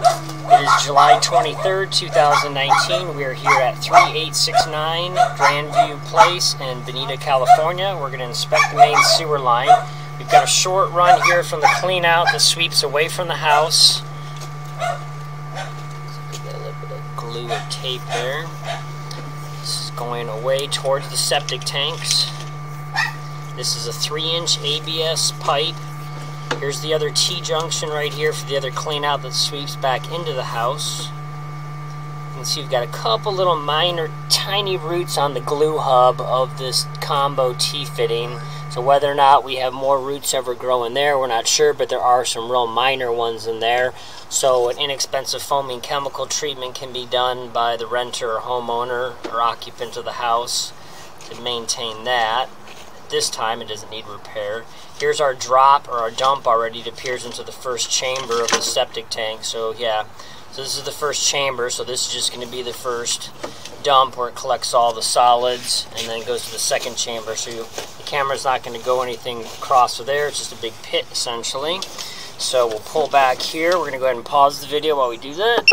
It is July 23rd, 2019. We are here at 3869 Grandview Place in Bonita, California. We're going to inspect the main sewer line. We've got a short run here from the clean out that sweeps away from the house. Got a little bit of glue or tape there. This is going away towards the septic tanks. This is a 3-inch ABS pipe. Here's the other T-junction right here for the other clean out that sweeps back into the house. You can see we've got a couple little minor tiny roots on the glue hub of this combo T-fitting. So whether or not we have more roots ever growing there, we're not sure, but there are some real minor ones in there. So an inexpensive foaming chemical treatment can be done by the renter or homeowner or occupant of the house to maintain that. This time it doesn't need repair. Here's our drop or our dump already. It appears into the first chamber of the septic tank. So yeah, so this is the first chamber, so this is just going to be the first dump where it collects all the solids and then goes to the second chamber. So the camera's not going to go anything across to there. It's just a big pit essentially. So we'll pull back here. We're going to go ahead and pause the video while we do that.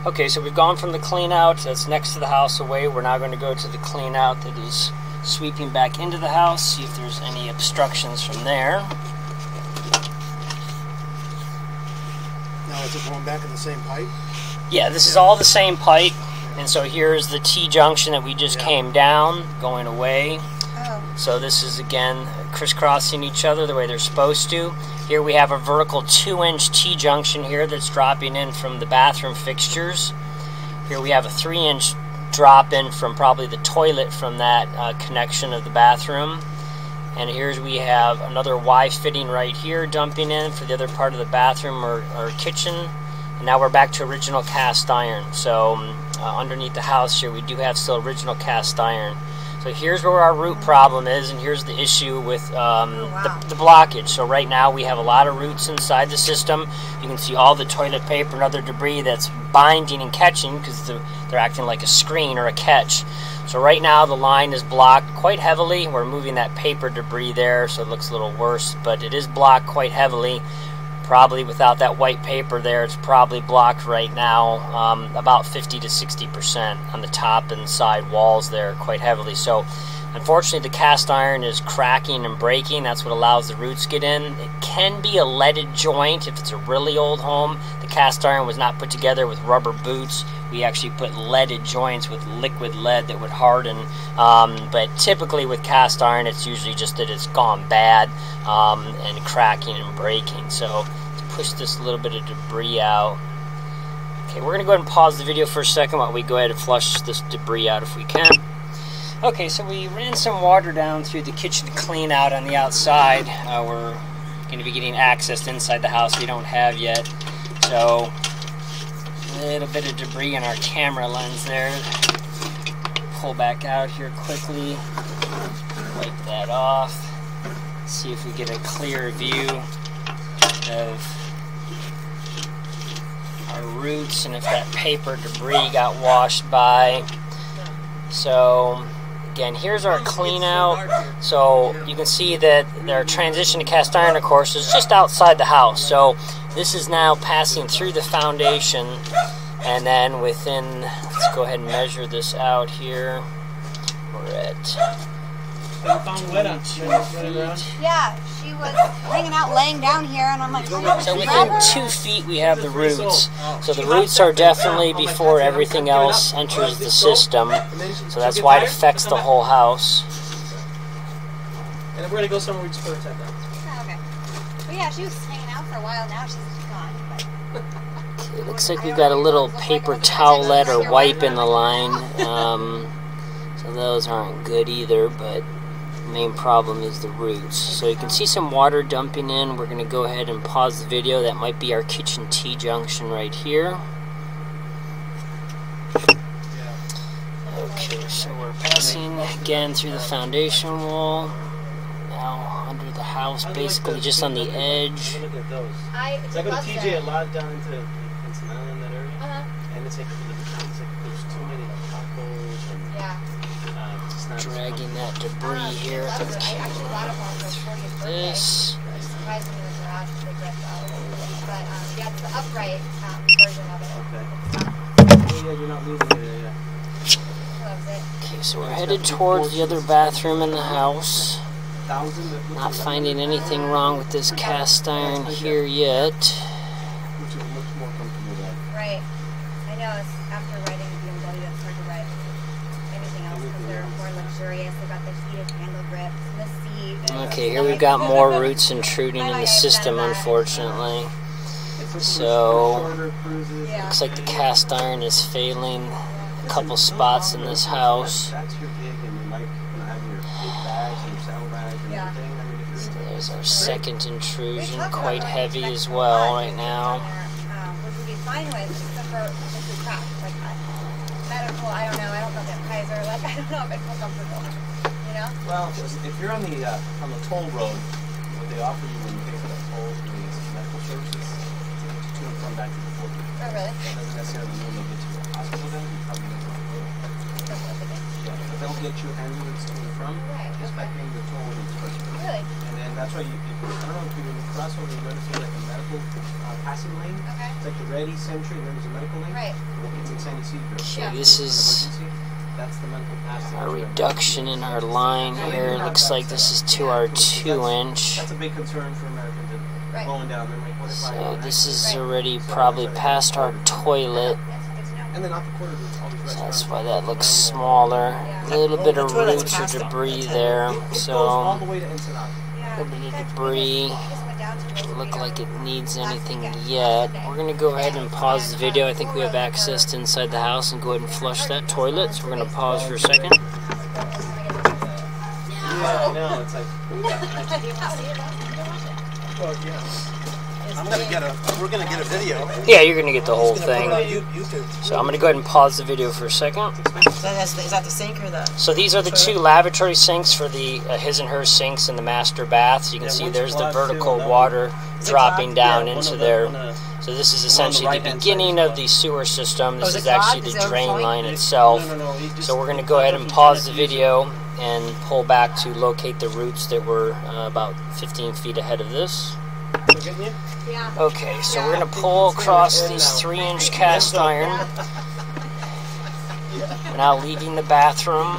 Okay, so we've gone from the clean out that's next to the house away. We're now going to go to the clean out that is sweeping back into the house, see if there's any obstructions from there. Now is it going back in the same pipe? Yeah, this is all the same pipe. And so here's the T-junction that we just came down, going away. Oh. So this is, again, crisscrossing each other the way they're supposed to. Here we have a vertical 2-inch T-junction here that's dropping in from the bathroom fixtures. Here we have a 3-inch drop in from probably the toilet from that connection of the bathroom. And here's we have another Y fitting right here dumping in for the other part of the bathroom or kitchen. And now we're back to original cast iron. So underneath the house here we do have still original cast iron. So here's where our root problem is, and here's the issue with the blockage. So right now we have a lot of roots inside the system. You can see all the toilet paper and other debris that's binding and catching because they're acting like a screen or a catch. So right now the line is blocked quite heavily. We're moving that paper debris there so it looks a little worse, but it is blocked quite heavily. Probably without that white paper there, it's probably blocked right now about 50 to 60% on the top and side walls there quite heavily. So unfortunately the cast iron is cracking and breaking. That's what allows the roots to get in. It can be a leaded joint if it's a really old home. The cast iron was not put together with rubber boots. We actually put leaded joints with liquid lead that would harden. But typically with cast iron, it's usually just that it's gone bad and cracking and breaking. So to push this little bit of debris out. Okay, we're going to go ahead and pause the video for a second while we go ahead and flush this debris out if we can. Okay, so we ran some water down through the kitchen clean out on the outside. We're going to be getting access inside the house we don't have yet. So a little bit of debris in our camera lens there. Pull back out here quickly. Wipe that off. See if we get a clear view of our roots and if that paper debris got washed by. So again, here's our clean out. So you can see that their transition to cast iron, of course, is just outside the house. So this is now passing through the foundation, and then within, let's go ahead and measure this out here. We're at 22 feet. Yeah, she was hanging out, laying down here, and I'm like, so within 2 feet we have the roots. So the roots are definitely before everything else enters the system. So that's why it affects the whole house. And if we're gonna go somewhere, we just put her tent down. Okay. But yeah, she was hanging out for a while. Now she's gone. But It looks like we've got a little paper towelette or wipe in the line. So those aren't good either, but the main problem is the roots. So you can see some water dumping in. We're going to go ahead and pause the video. That might be our kitchen T-junction right here. Okay, so we're passing again through the foundation wall. Now under the house, basically just on the edge. Look at those. I go to TJ a lot down into Cincinnati, that area. And it's like there's too many potholes and dragging that debris here. This. But yeah, it's the upright version of it. Okay. Yeah, you're not losing it. Yeah. Loves it. Okay, so we're headed towards the other bathroom in the house. Not finding anything wrong with this cast iron here yet. Which is much more comfortable than. Right. I know. It's after riding a BMW, it's hard to ride anything else because they're more luxurious. They got the heated handle grips and the seat. Okay, here we've got more roots intruding in the system, unfortunately. So, looks like the cast iron is failing a couple spots in this house. That's your gig, and you like having your big bags and your saddlebags and everything. I mean, if So there's our second intrusion, quite heavy as well right now. Which would be fine with, except for if we crack, like medical. I don't know. I don't know if Kaiser. Like I don't know if I feel comfortable. You know. Well, if you're on the toll road, what they offer you when you pay for that toll is medical services to and from back to the border. Oh really? That doesn't necessarily mean they'll get you to a hospital then. You probably get to a hospital. Yeah, but they'll get you ambulance to and from. Right. Just by paying the toll is first. Really? And then that's why I don't know if you cross over, you notice there's like a medical passing lane. Okay. It's like the ready sentry, and then there's a medical lane. Right. Well, it's in San Ysidro. Okay, Yeah. this is That's the medical passing. a reduction in our line here. Looks like this is to our 2-inch. That's a big concern for Americans that are going down. They're like, what if So this is already probably past our toilet. And then off the corner, there's all these So restaurants. that's why that looks smaller. A little bit of roots or debris there. It goes So all the way to Ensenada. a little bit of debris. Doesn't look like it needs anything yet. We're going to go ahead and pause the video. I think we have access to inside the house and go ahead and flush that toilet. So we're going to pause for a second. Yeah, no, it's like. Well, yeah. We're gonna get a video. Yeah, you're going to get the whole Put it thing. on YouTube. So I'm going to go ahead and pause the video for a second. Is that the sink or the? So these are the two lavatory sinks for the his and her sinks in the master bath. So you can Yeah, see one's there's the clogged vertical too, that water dropping down Yeah, into one there. of the- So this is the essentially the right-hand beginning side of the sewer system. This is is it clogged? actually Is the it drain overflowing? line itself. No, So we're going to go ahead and pause the video and pull back to locate the roots that were about 15 feet ahead of this. We're getting you? Yeah. Okay, so we're going to pull across this 3-inch cast iron. We're now leaving the bathroom.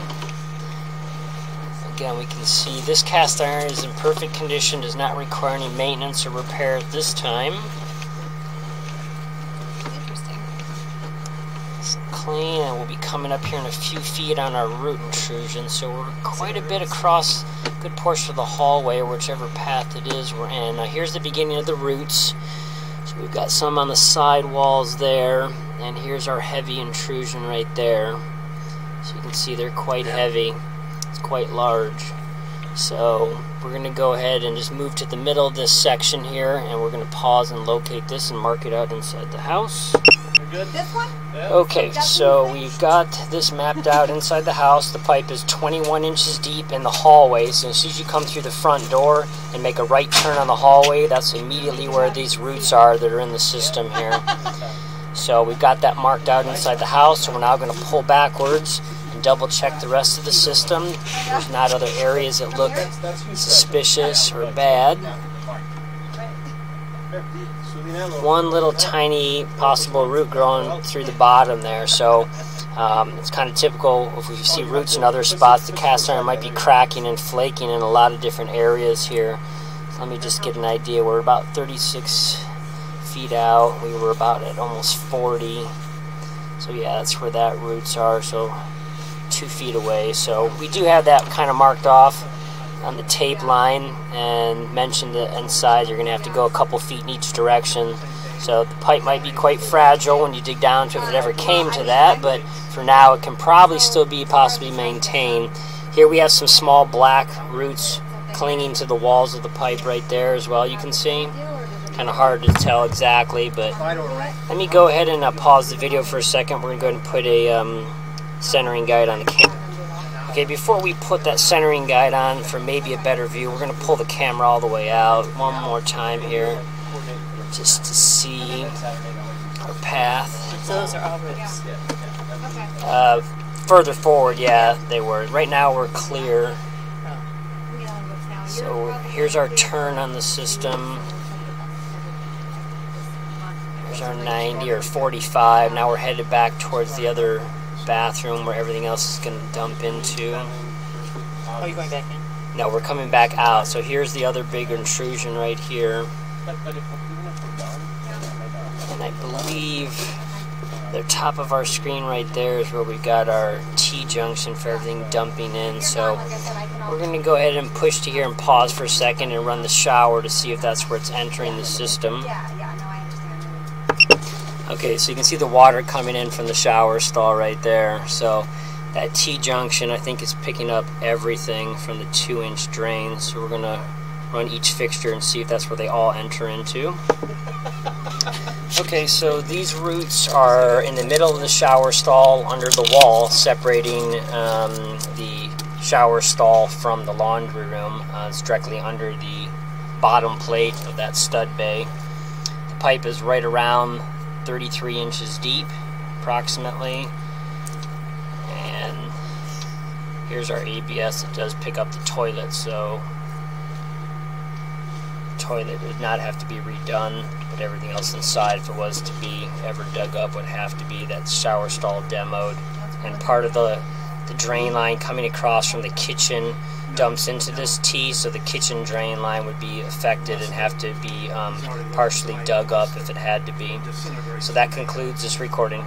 Again, we can see this cast iron is in perfect condition, does not require any maintenance or repair at this time. Interesting. It's clean, and we'll be coming up here in a few feet on our root intrusion, so we're quite a bit across a good portion of the hallway, or whichever path it is we're in. Now here's the beginning of the roots. So we've got some on the side walls there, and here's our heavy intrusion right there. So you can see they're quite heavy. It's quite large. So we're going to go ahead and just move to the middle of this section here, and we're going to pause and locate this and mark it out inside the house. You're good? This one? Okay, so we've got this mapped out inside the house. The pipe is 21 inches deep in the hallway, so as soon as you come through the front door and make a right turn on the hallway, that's immediately where these roots are that are in the system here. So we've got that marked out inside the house, so we're now going to pull backwards and double check the rest of the system. There's not other areas that look suspicious or bad. One little tiny possible root growing through the bottom there, so it's kind of typical. If we see roots in other spots, the cast iron might be cracking and flaking in a lot of different areas here. So let me just get an idea. We're about 36 feet out. We were about at almost 40. So yeah, that's where that roots are, so 2 feet away. So we do have that kind of marked off on the tape line, and mentioned that inside you're going to have to go a couple feet in each direction. So the pipe might be quite fragile when you dig down to, if it ever came to that, but for now it can probably still be possibly maintained. Here we have some small black roots clinging to the walls of the pipe right there as well, you can see. Kind of hard to tell exactly, but let me go ahead and pause the video for a second. We're going to go ahead and put a centering guide on the camera. Okay, before we put that centering guide on for maybe a better view, we're going to pull the camera all the way out one more time here, just to see our path. So those are all roots. Further forward, yeah, they were. Right now we're clear. So here's our turn on the system. There's our 90 or 45. Now we're headed back towards the other bathroom where everything else is going to dump into. Oh, you going back in? No, we're coming back out. So here's the other big intrusion right here. And I believe the top of our screen right there is where we got our T-junction for everything dumping in. So we're going to go ahead and push to here and pause for a second and run the shower to see if that's where it's entering the system. Okay, so you can see the water coming in from the shower stall right there. So that T-junction, I think, is picking up everything from the 2-inch drain. So we're going to run each fixture and see if that's where they all enter into. Okay, so these roots are in the middle of the shower stall under the wall, separating the shower stall from the laundry room. It's directly under the bottom plate of that stud bay. The pipe is right around 33 inches deep, approximately. And here's our ABS. It does pick up the toilet, so the toilet would not have to be redone, but everything else inside, if it was to be ever dug up, would have to be. That shower stall demoed. And part of the drain line coming across from the kitchen dumps into this T, so the kitchen drain line would be affected and have to be partially dug up if it had to be. So that concludes this recording.